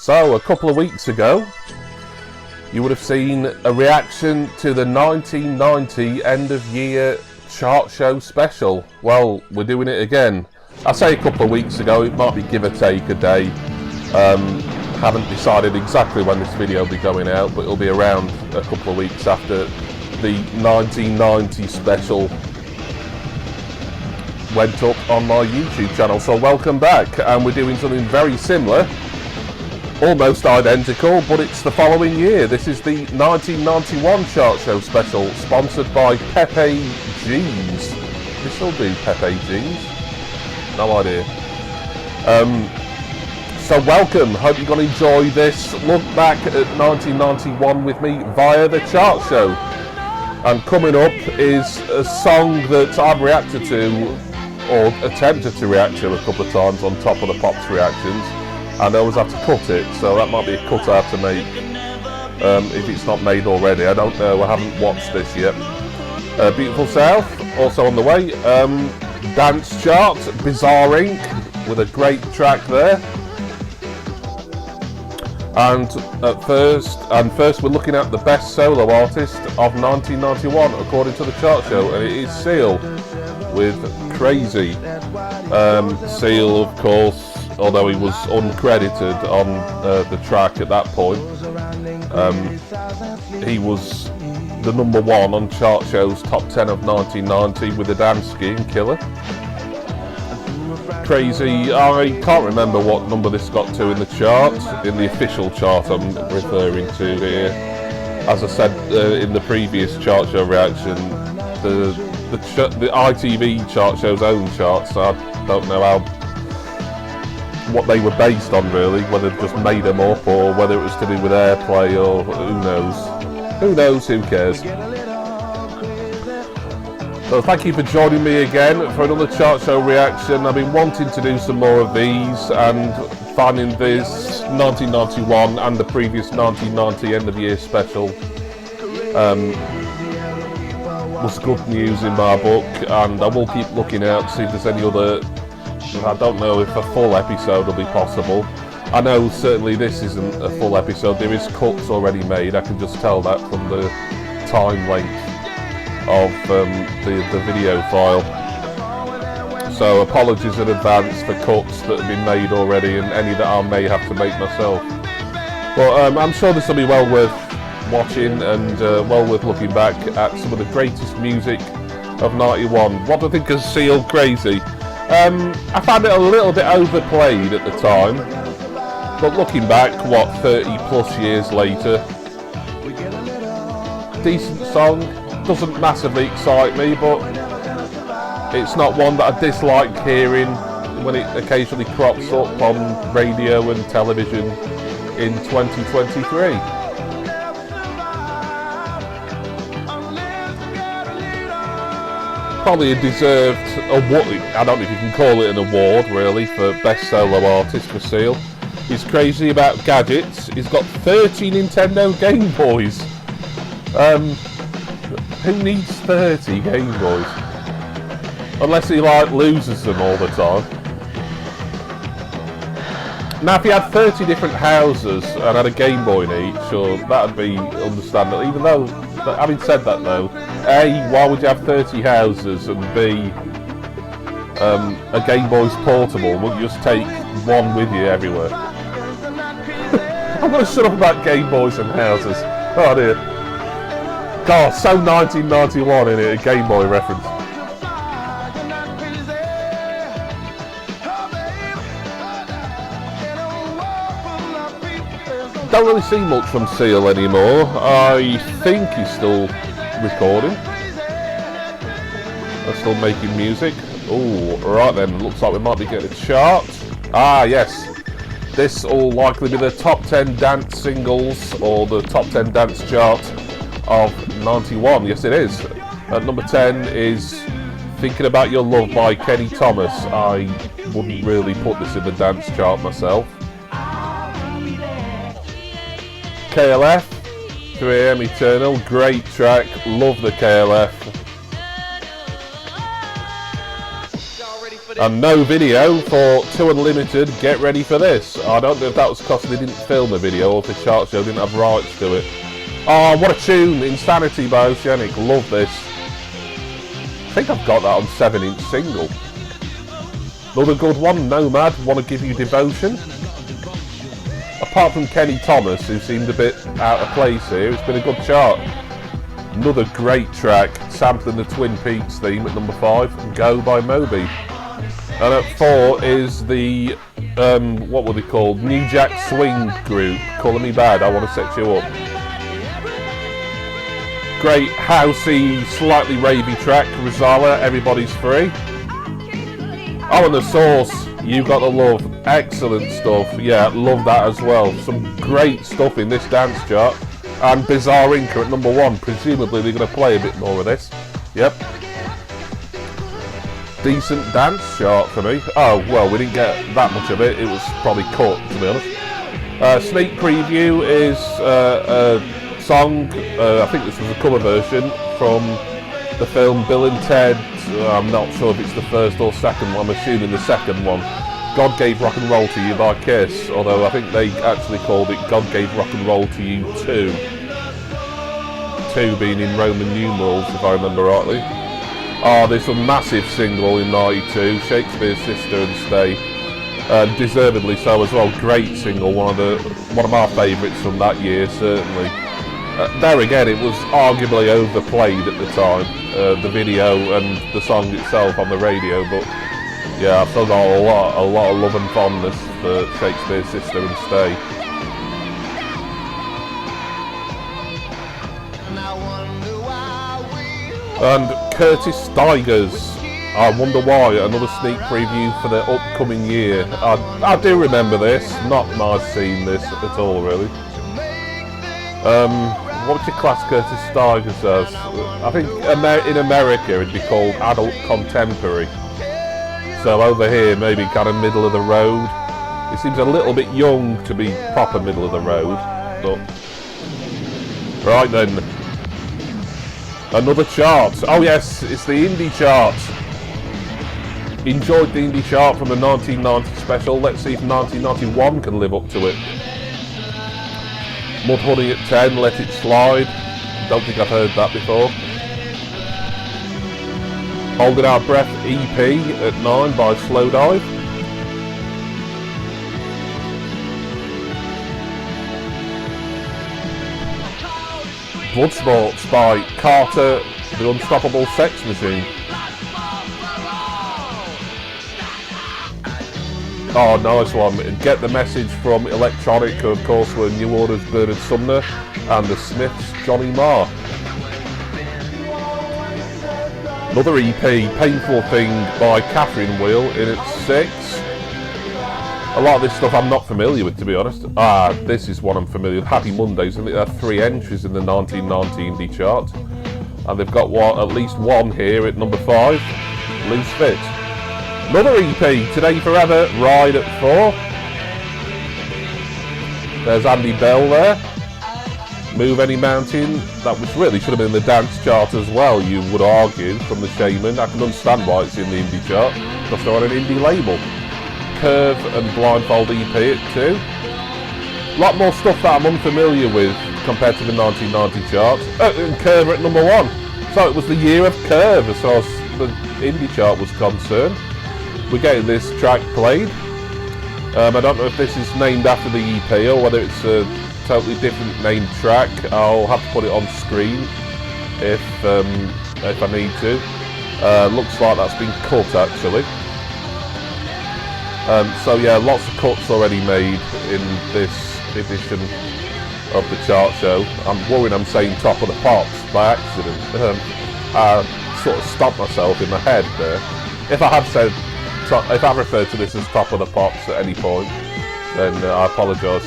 So, a couple of weeks ago, you would have seen a reaction to the 1990 end of year chart show special. Well, we're doing it again. I say a couple of weeks ago, it might be give or take a day. Haven't decided exactly when this video will be going out, but it'll be around a couple of weeks after the 1990 special went up on my YouTube channel. So welcome back, and we're doing something very similar, almost identical, but it's the following year. This is the 1991 chart show special, sponsored by Pepe Jeans. They still do Pepe Jeans? No idea. So welcome, hope you're going to enjoy this look back at 1991 with me via the chart show. And coming up is a song that I've reacted to, or attempted to react to a couple of times on Top of the Pops reactions, and I always have to cut it, so that might be a cut I have to make if it's not made already. I don't know, I haven't watched this yet. Beautiful South, also on the way. Dance chart, Bizarre Inc. with a great track there. And first we're looking at the best solo artist of 1991 according to the chart show, and it is Seal with Crazy. Seal, of course, although he was uncredited on the track at that point, he was the #1 on chart show's top 10 of 1990 with the dance skiing killer. Crazy, I can't remember what number this got to in the chart, in the official chart I'm referring to here. As I said in the previous chart show reaction, the ITV chart show's own charts, I don't know what they were based on really, whether they just made them up or whether it was to do with airplay, or who knows. Who knows, who cares. So thank you for joining me again for another chart show reaction. I've been wanting to do some more of these, and finding this 1991 and the previous 1990 end of year special was good news in my book, and I will keep looking out to see if there's any other. I don't know if a full episode will be possible. I know certainly this isn't a full episode, there is cuts already made, I can just tell that from the time length of the video file. So apologies in advance for cuts that have been made already, and any that I may have to make myself. But I'm sure this will be well worth watching, and well worth looking back at some of the greatest music of 91. What do I think of Seal Crazy? I found it a little bit overplayed at the time, but looking back, what, 30 plus years later, decent song. Doesn't massively excite me, but it's not one that I dislike hearing when it occasionally crops up on radio and television in 2023. Probably a deserved award. I don't know if you can call it an award really, for best solo artist for Seal. He's crazy about gadgets. He's got 30 Nintendo Game Boys. Who needs 30 Game Boys? Unless he loses them all the time. Now if he had 30 different houses and had a Game Boy in each, sure, that'd be understandable. Even though, having said that though, A, why would you have 30 houses, and B, a Game Boy's portable, wouldn't you just take one with you everywhere? I'm going to shut up about Game Boys and houses. Oh dear. God, so 1991 in it, a Game Boy reference. Don't really see much from Seal anymore. I think he's still recording. They're still making music. Oh, right then, looks like we might be getting a chart. Ah, yes. This will likely be the top 10 dance singles, or the top 10 dance chart of 91. Yes it is. At number 10 is Thinking About Your Love by Kenny Thomas. I wouldn't really put this in the dance chart myself. KLF, 3am Eternal, great track, love the KLF. And no video for 2 Unlimited. Get ready for this. I don't know if that was because they didn't film a video or if the chart show didn't have rights to it. Oh, what a tune. Insanity by Oceanic. Love this. I think I've got that on 7-inch single. Another good one, Nomad, Wanna Give You Devotion. Apart from Kenny Thomas, who seemed a bit out of place here, it's been a good chart. Another great track, sampling the Twin Peaks theme at number 5, Go by Moby. And at 4 is the, what were they called? New Jack Swing group, Colour Me Bad, I Wanna Set You Up. Great housey, slightly ravey track, Rosala, Everybody's Free. Oh, and The Source, You Got the Love, excellent stuff. Yeah, love that as well. Some great stuff in this dance chart. And Bizarre Inca at number 1. Presumably they're going to play a bit more of this. Yep. Decent dance chart for me. Oh, well, we didn't get that much of it. It was probably cut, to be honest. Sneak preview is a song. I think this was a cover version from the film Bill and Ted. I'm not sure if it's the first or second one. I'm assuming the second one. God Gave Rock and Roll to You by Kiss, although I think they actually called it God Gave Rock and Roll to You 2. 2 being in Roman numerals, if I remember rightly. Oh, there's a massive single in '92, Shakespeare's Sister and Stay. Deservedly so as well. Great single, one of my favourites from that year, certainly. There again, it was arguably overplayed at the time, the video and the song itself on the radio, but yeah, I've still got a lot of love and fondness for Shakespeare's Sister and Stay. And Curtis Stigers, I Wonder Why, another sneak preview for the upcoming year. I do remember this, not nice seeing this at all really. What would you class Curtis Stigers as? I think in America it'd be called adult contemporary. So over here maybe kind of middle of the road. It seems a little bit young to be proper middle of the road, but right then. Another chart. Oh yes, it's the indie chart. Enjoyed the indie chart from the 1990 special. Let's see if 1991 can live up to it. Mudhoney at 10, Let It Slide. Don't think I've heard that before. Holding Our Breath EP at 9 by Slowdive. Bloodsports by Carter, The Unstoppable Sex Machine. Oh, nice one. Get the Message from Electronic, of course, were New Order's Bernard Sumner and the Smiths' Johnny Marr. Another EP, Painful Thing by Catherine Wheel in its 6. A lot of this stuff I'm not familiar with, to be honest. This is one I'm familiar with. Happy Mondays. I think there are 3 entries in the 1990 indie chart. And they've got at least one here at number 5, Loose Fit. Another EP, Today Forever, Ride at 4. There's Andy Bell there. Move Any Mountain, that which really should have been in the dance chart as well, you would argue, from the Shaman. I can understand why it's in the indie chart, because they're on an indie label. Curve and Blindfold EP at 2. A lot more stuff that I'm unfamiliar with compared to the 1990 chart. And Curve at number 1. So it was the year of Curve as far as the indie chart was concerned. We're getting this track played. I don't know if this is named after the EP or whether it's a totally different named track. I'll have to put it on screen if I need to. Looks like that's been cut actually. So yeah, lots of cuts already made in this edition of the chart show. I'm worried I'm saying Top of the Pops by accident. I sort of stopped myself in my head there. If I have said, if I've referred to this as Top of the Pops at any point, then I apologise.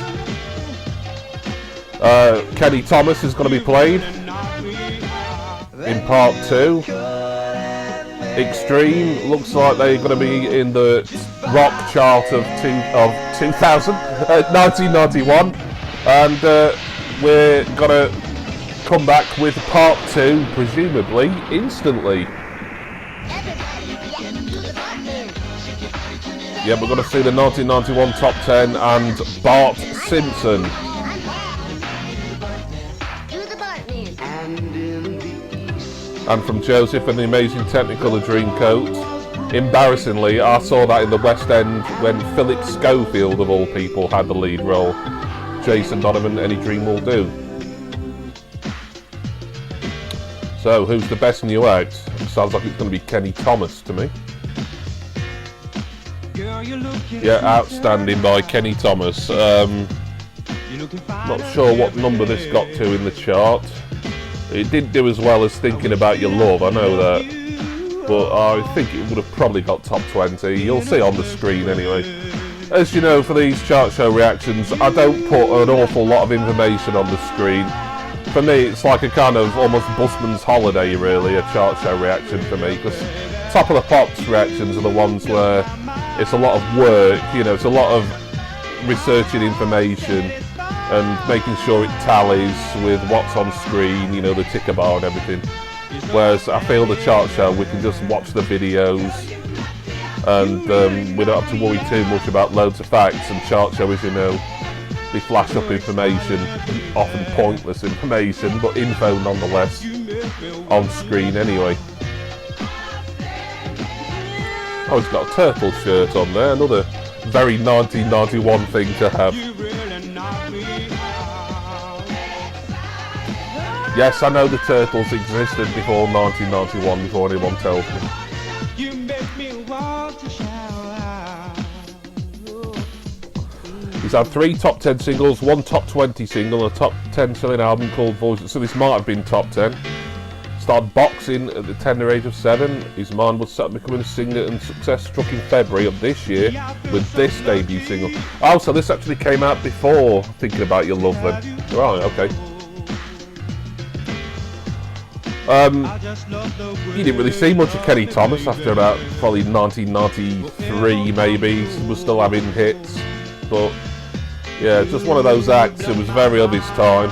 Kenny Thomas is going to be played in part 2. Extreme looks like they're going to be in the rock chart of 1991, and we're going to come back with part 2, presumably instantly. Yeah, we're going to see the 1991 Top 10 and Bart Simpson. And from Joseph and the Amazing Technicolor Dreamcoat. Embarrassingly, I saw that in the West End when Philip Schofield, of all people, had the lead role. Jason Donovan, Any Dream Will Do. So, who's the best new act? Sounds like it's going to be Kenny Thomas to me. Yeah, outstanding by Kenny Thomas. Not sure what number this got to in the chart. It didn't do as well as Thinking About Your Love, I know that. But I think it would have probably got top 20. You'll see on the screen anyway. As you know, for these chart show reactions, I don't put an awful lot of information on the screen. For me, it's like a kind of almost busman's holiday, really, a chart show reaction for me. Because Top of the Pops reactions are the ones where it's a lot of work, you know, it's a lot of researching information and making sure it tallies with what's on screen, you know, the ticker bar and everything. Whereas I feel the chart show, we can just watch the videos and we don't have to worry too much about loads of facts. And chart show, as you know, they flash up information, often pointless information, but info nonetheless on screen anyway. Oh, he's got a turtle shirt on there, another very 1991 thing to have. Yes, I know the Turtles existed before 1991, before anyone tells me. He's had 3 top 10 singles, 1 top 20 single, a top 10 selling album called Voices, so this might have been top 10. Started boxing at the tender age of 7. His mind was set on becoming a singer, and success struck in February of this year with this debut single. Oh, so this actually came out before Thinking About Your Love then. Right, okay. You didn't really see much of Kenny Thomas after about probably 1993 maybe. He was still having hits, but yeah, just one of those acts that was very of his time.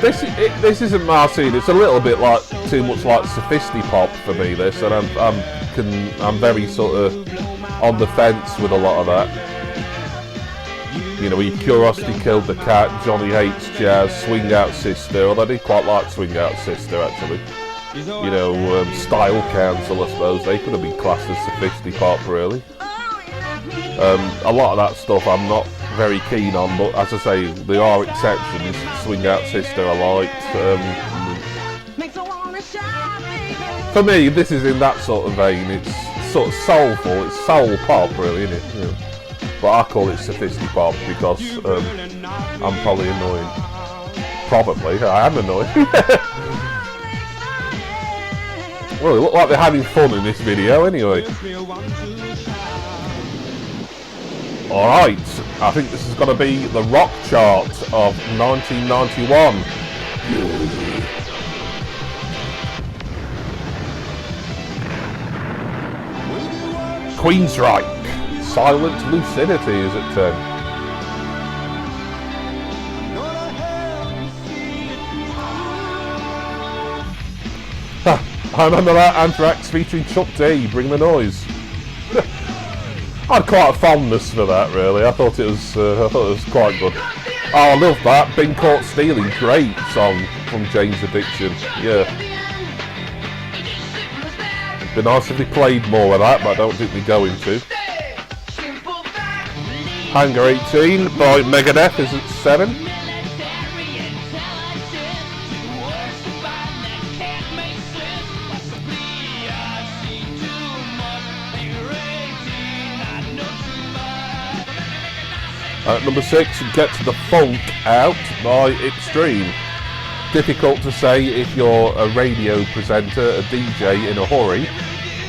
This isn't my scene. It's a little bit like too much like sophisti-pop for me, this, and I'm very sort of on the fence with a lot of that. You know, Curiosity Killed the Cat, Johnny Hates Jazz, Swing Out Sister, although I did quite like Swing Out Sister actually. You know, Style Council, I suppose, they could have been classed as sophisti-pop really. A lot of that stuff I'm not very keen on, but as I say, there are exceptions. Swing Out Sister I liked. For me, this is in that sort of vein. It's sort of soulful, it's soul pop really, isn't it? Yeah. But I call it sophisti-pop because I'm probably annoying. Probably, I am annoying. Well, they look like they're having fun in this video anyway. Alright, I think this is going to be the rock chart of 1991. Queensryche. Silent Lucidity is at 10. I remember that Anthrax featuring Chuck D, Bring the Noise. I had quite a fondness for that really. I thought it was quite good. Oh, I love that. Been Caught Stealing, great song from Jane's Addiction. Yeah. It'd be nice if they played more of that, but I don't think they're going to. Hangar 18 by Megadeth is at 7. At number 6, Get the Funk Out by Extreme. Difficult to say if you're a radio presenter, a DJ in a hurry.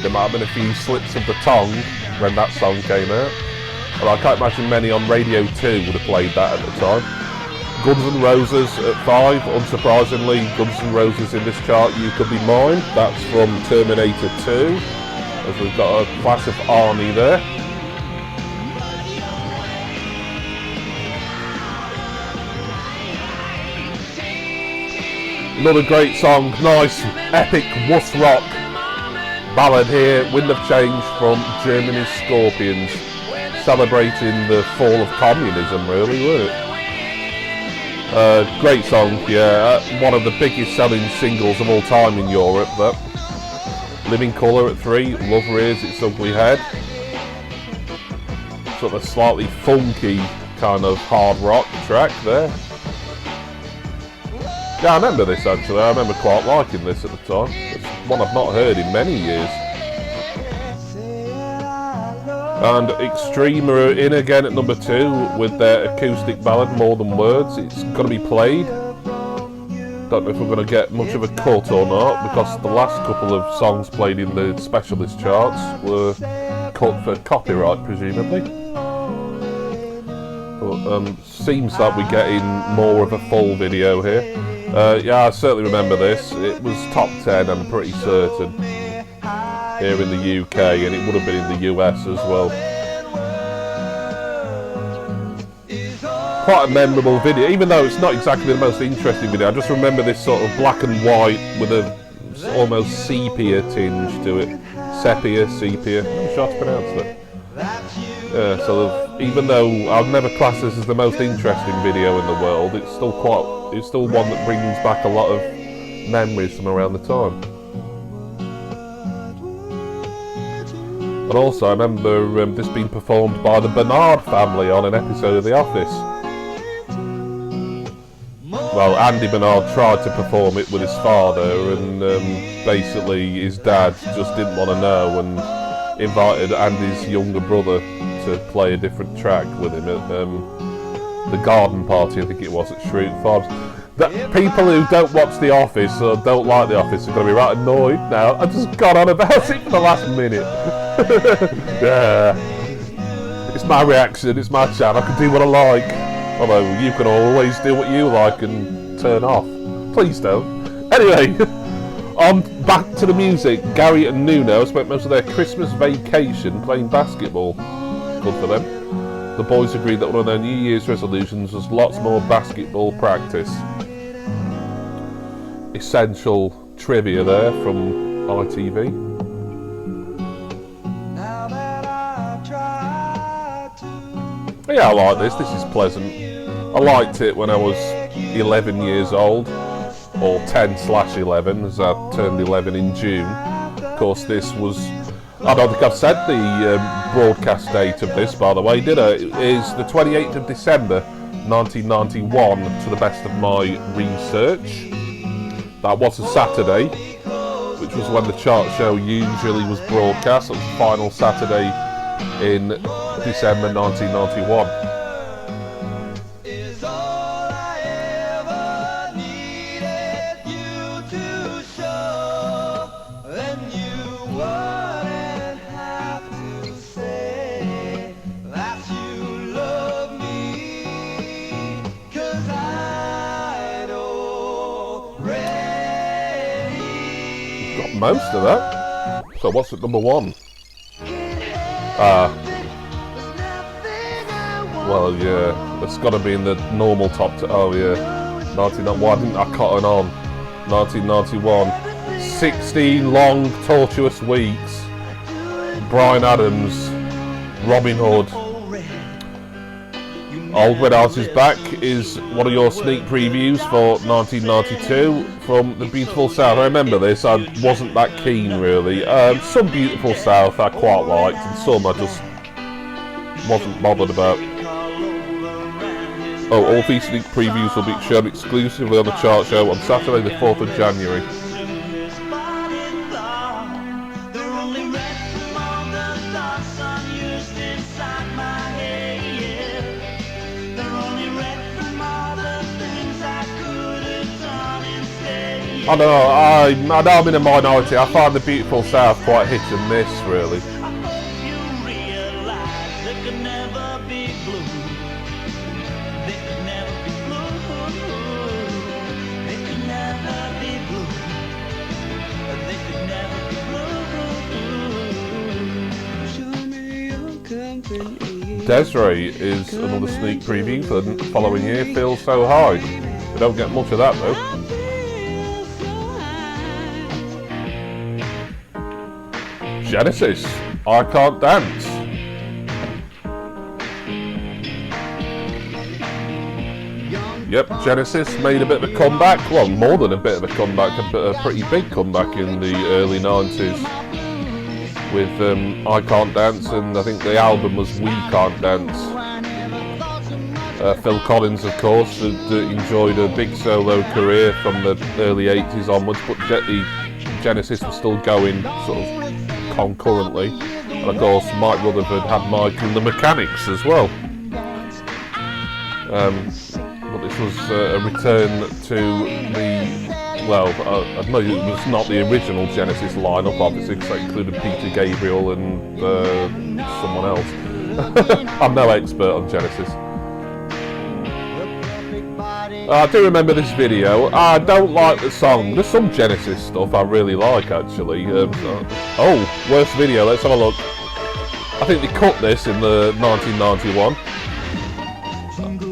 There might have been a few slips of the tongue when that song came out. But I can't imagine many on Radio 2 would have played that at the time. Guns N' Roses at 5, unsurprisingly, Guns N' Roses in this chart, You Could Be Mine. That's from Terminator 2, as we've got a flash of Arnie there. Another great song, nice, epic wuss rock ballad here, Wind of Change from Germany's Scorpions. celebrating the fall of communism, really, weren't it? Great song, yeah. One of the biggest selling singles of all time in Europe, that. Living Colour at 3, Love Rears Its Ugly Head. Sort of a slightly funky kind of hard rock track there. Yeah, I remember this actually. I remember quite liking this at the time. It's one I've not heard in many years. And Extreme are in again at number 2 with their acoustic ballad More Than Words. It's going to be played. Don't know if we're going to get much of a cut or not, because the last couple of songs played in the specialist charts were cut for copyright, presumably. But seems that we're getting more of a full video here. Yeah, I certainly remember this. It was top 10, I'm pretty certain, here in the UK, and it would have been in the US as well. Quite a memorable video, even though it's not exactly the most interesting video. I just remember this sort of black and white with a almost sepia tinge to it. Sepia. I'm sure to pronounce that. Yeah, so even though I'd never class this as the most interesting video in the world, it's still one that brings back a lot of memories from around the time. And also I remember this being performed by the Bernard family on an episode of The Office. Well, Andy Bernard tried to perform it with his father, and basically his dad just didn't want to know and invited Andy's younger brother to play a different track with him at the garden party, I think it was, at Shrewsbury Farms. People who don't watch The Office or don't like The Office are going to be right annoyed now. I just got on about it for the last minute. Yeah. It's my reaction, it's my channel, I can do what I like. Although you can always do what you like and turn off. Please don't. Anyway, on back to the music. Gary and Nuno spent most of their Christmas vacation playing basketball. Good for them. The boys agreed that one of their New Year's resolutions was lots more basketball practice. Essential trivia there from ITV. Yeah, I like this. This is pleasant. I liked it when I was 11 years old, or 10/11, as I turned 11 in June. Of course, this was, I don't think I've said the broadcast date of this, by the way, did I? It is the 28th of December 1991, to the best of my research. That was a Saturday, which was when the chart show usually was broadcast. It was the final Saturday in December 1991. Got most of that. So what's at number 1? Well, yeah, it's got to be in the normal top. Oh, yeah, 1991. Why didn't I cotton on? 1991. 16 long, tortuous weeks. Bryan Adams, Robin Hood. Old Red House is Back is one of your sneak previews for 1992 from the beautiful South. I remember this. I wasn't that keen, really. Some beautiful South I quite liked, and some I just wasn't bothered about. Oh, all these sneak previews will be shown exclusively on the chart show on Saturday the 4th of January. I know I'm in a minority. I find the beautiful South quite hit and miss, really. Desiree is another sneak preview for the following year, Feel So High. We don't get much of that though. Genesis, I Can't Dance. Yep, Genesis made a bit of a comeback. Well, more than a bit of a comeback, a pretty big comeback in the early 90s with I Can't Dance, and I think the album was We Can't Dance. Phil Collins, of course, had enjoyed a big solo career from the early 80s onwards, but Genesis was still going sort of concurrently. And of course, Mike Rutherford had Mike and the Mechanics as well. But this was a return to the, well, I know it was not the original Genesis lineup, obviously, because that included Peter Gabriel and someone else. I'm no expert on Genesis. I do remember this video. I don't like the song. There's some Genesis stuff I really like, actually. Oh, worst video. Let's have a look. I think they cut this in the 1991.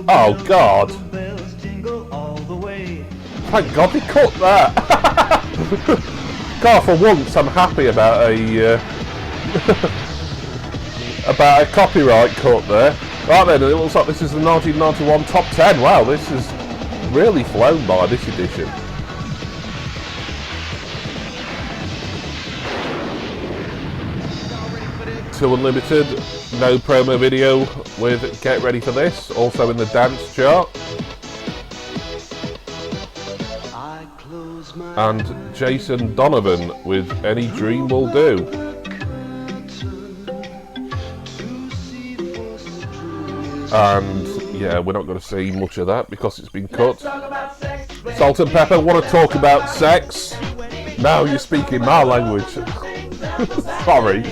Oh, God. Thank God they cut that. God, for once I'm happy about a about a copyright cut there. Right then, it looks like this is the 1991 top 10. Wow, this is really flown by, this edition. To Unlimited, no promo video with Get Ready for This, also in the dance chart. And Jason Donovan with Any Dream Will Do. And yeah, we're not going to see much of that because it's been cut. Salt and Pepper, want to talk about sex? Now you're speaking my language. Sorry.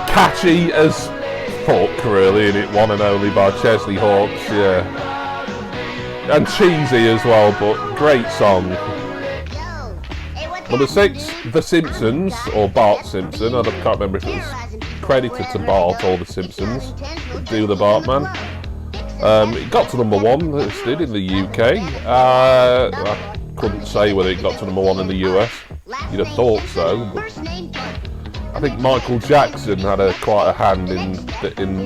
Catchy as fuck, really, in it, One and Only by Chesley Hawkes, yeah. And cheesy as well, but great song. Number 6, The Simpsons, or Bart Simpson. I can't remember if it was credited to Bart or The Simpsons. Do the Bartman. It got to number 1, listed in the UK. I couldn't say whether it got to number 1 in the US. You'd have thought so, but I think Michael Jackson had quite a hand in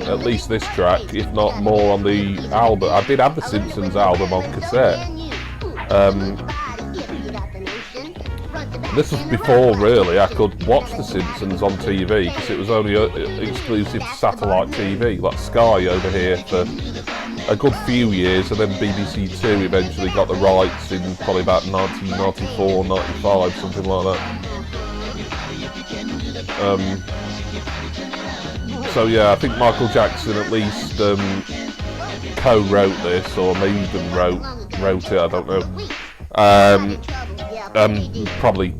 at least this track, if not more, on the album. I did have the Simpsons album on cassette. This was before, really, I could watch the Simpsons on TV, because it was only exclusive to satellite TV, like Sky over here, for a good few years, and then BBC Two eventually got the rights in probably about 1994, 95, something like that. So yeah, I think Michael Jackson at least co-wrote this, or maybe even wrote it, I don't know. Probably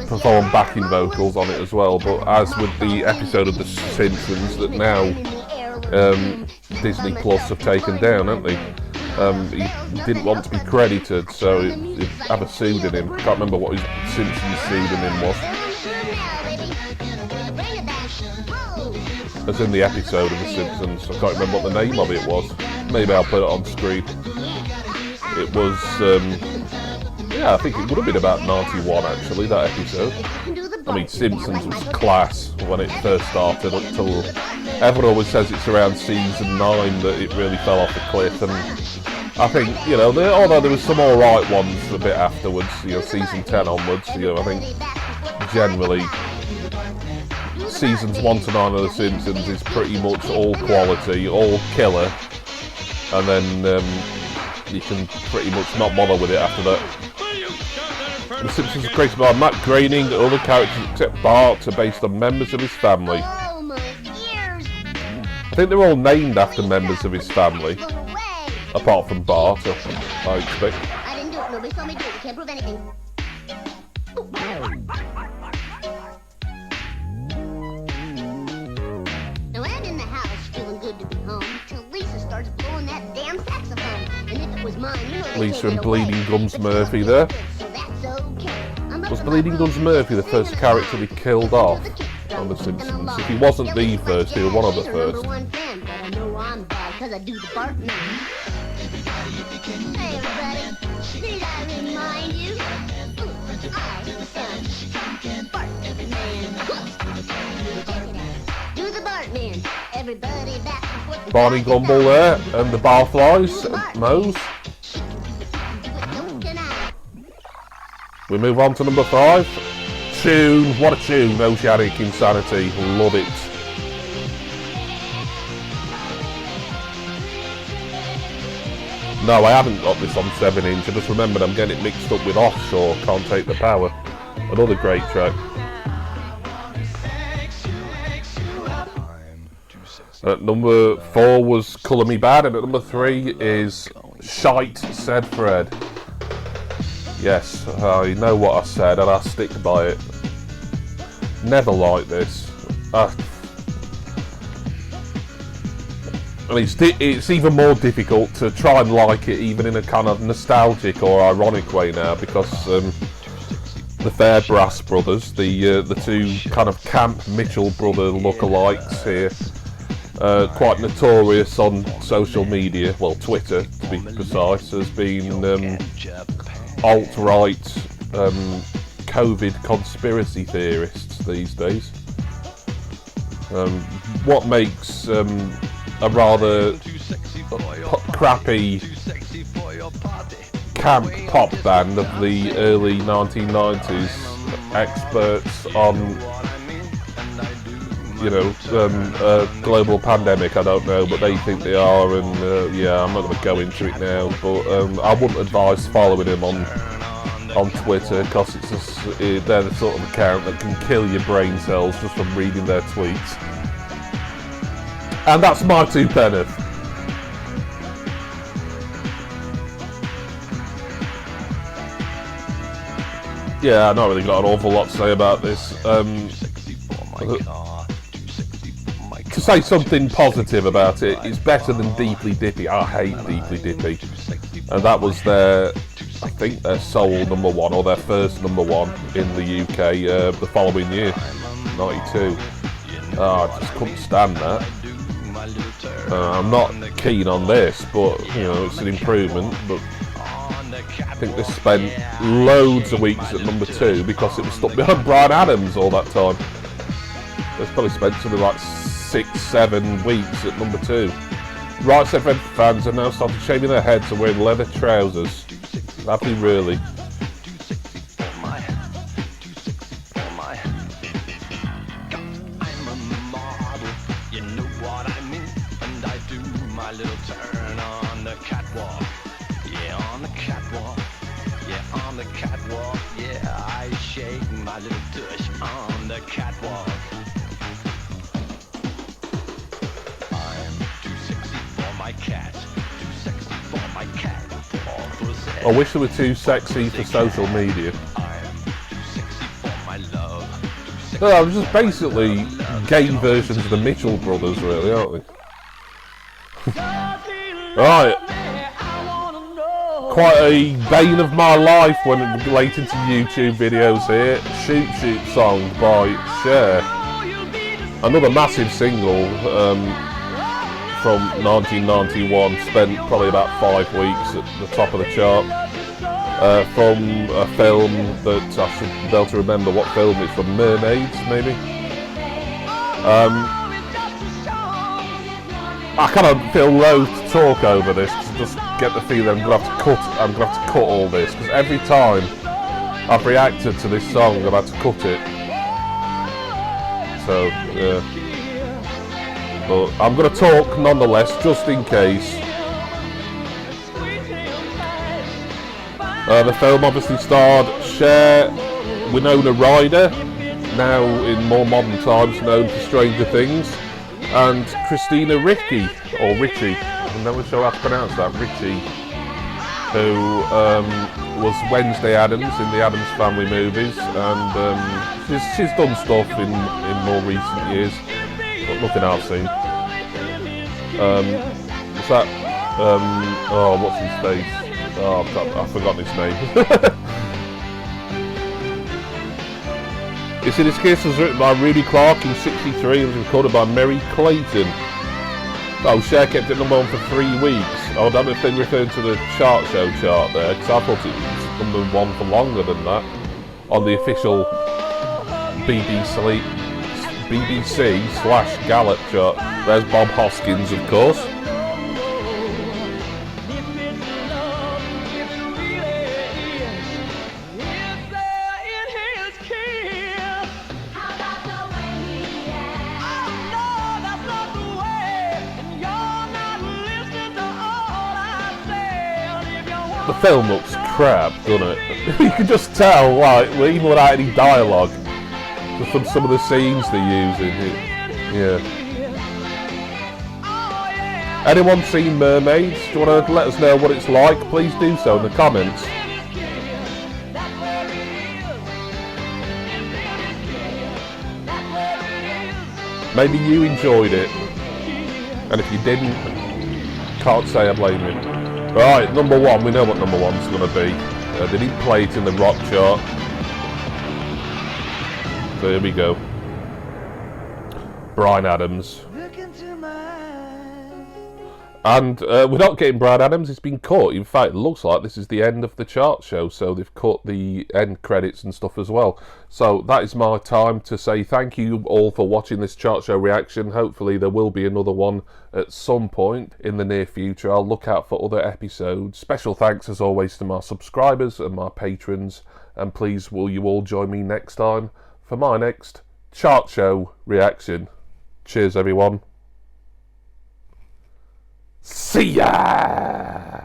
performed backing vocals on it as well, but as with the episode of The Simpsons that now Disney Plus have taken down, haven't they? He didn't want to be credited, so he had a pseudonym. I can't remember what his Simpsons pseudonym was. As in the episode of The Simpsons, I can't remember what the name of it was. Maybe I'll put it on screen. It was, yeah, I think it would have been about 91 actually, that episode. I mean, Simpsons was class when it first started, until everyone always says it's around season 9 that it really fell off the cliff, and I think, you know, although there was some alright ones a bit afterwards, you know, season 10 onwards, you know, I think generally seasons 1 to 9 of The Simpsons is pretty much all quality, all killer, and then you can pretty much not bother with it after that. The Simpsons are created by Matt Groening. Other characters except Bart are based on members of his family. I think they're all named after members of his family, apart from Bart, I expect. I didn't do it. Nobody saw me do it. You can't prove anything. Now I'm in the house feeling good to be home till Lisa starts blowing that damn saxophone. And if it was mine, you know they Lisa and Bleeding Gums Murphy there. Was Bleeding Gums Murphy the first character they killed off on The Simpsons? If he wasn't the first, he was one of the first. Hey everybody, did I remind you? I'm the son, Bartman. Do the Bartman. Everybody back and forth Barney Gumble there, and the Barflies, Moe's. We move on to number 5. Tune, what a tune, Oceanic Insanity, love it. No, I haven't got this on 7-inch, I just remembered I'm getting it mixed up with Offshore, Can't Take the Power. Another great track. At number 4 was Colour Me Bad, and at number 3 is Shite, Said Fred. Yes, I know what I said and I stick by it. Never like this. And it's even more difficult to try and like it even in a kind of nostalgic or ironic way now, because the Fair Brass brothers, the two kind of Camp Mitchell brother lookalikes here, quite notorious on social media, well Twitter to be precise, as being alt-right COVID conspiracy theorists these days. What makes a rather crappy camp pop band of the early 1990s experts on, you know, a global pandemic, I don't know, but they think they are, and yeah, I'm not going to go into it now, but I wouldn't advise following them on Twitter, because it's just, they're the sort of account that can kill your brain cells just from reading their tweets. And that's my 2 penneth. Yeah, I've not really got an awful lot to say about this. To say something positive about it, it's better than Deeply Dippy. I hate Deeply Dippy. And that was their, I think, their sole number 1, or their first number 1 in the UK the following year, 92. I just couldn't stand that. I'm not keen on this, but you know, it's an improvement. But I think this spent loads of weeks at number 2 because it was stuck behind Bryan Adams all that time. It's probably spent something like 6-7 weeks at number 2. Right Said Fred fans are now started shaving their heads and wearing leather trousers. Have they really? I wish they were too sexy for social media. No, they're just basically gay versions of the Mitchell brothers, really, aren't they? Right. Quite a bane of my life when relating to YouTube videos here. Shoot Shoot song by Cher. Another massive single from 1991, spent probably about 5 weeks at the top of the chart. From a film that I should be able to remember what film it's from, Mermaids, maybe? I kind of feel loath to talk over this, because I just get the feeling I'm going to have to cut all this, because every time I've reacted to this song I've had to cut it. So, yeah. But I'm going to talk nonetheless, just in case. The film obviously starred Cher, Winona Ryder, now in more modern times known for Stranger Things, and Christina Ricci, or Ricci, I'm never sure how to pronounce that, Ricci, who was Wednesday Addams in the Addams Family movies, and she's done stuff in more recent years, but nothing I've seen. What's that? Oh, what's his face? Oh, I've forgotten his name. You see, this case was written by Rudy Clark in '63 and was recorded by Mary Clayton. Oh, Cher kept it number 1 for 3 weeks. Oh, I don't know if they referred to the chart show chart there, because I thought it was number 1 for longer than that on the official BBC/Gallup chart. There's Bob Hoskins, of course. The film looks crap, doesn't it? You can just tell, like, even without any dialogue, just from some of the scenes they're using. Yeah. Anyone seen Mermaids? Do you want to let us know what it's like? Please do so in the comments. Maybe you enjoyed it, and if you didn't, can't say I blame you. Right, number one, we know what number one's going to be. They didn't play it in the rock chart. So here we go. Bryan Adams. And we're not getting Bryan Adams, he's been cut. In fact, it looks like this is the end of the chart show, so they've cut the end credits and stuff as well. So that is my time to say thank you all for watching this chart show reaction. Hopefully there will be another one at some point in the near future. I'll look out for other episodes. Special thanks as always to my subscribers and my patrons. And please will you all join me next time for my next chart show reaction. Cheers everyone. See ya!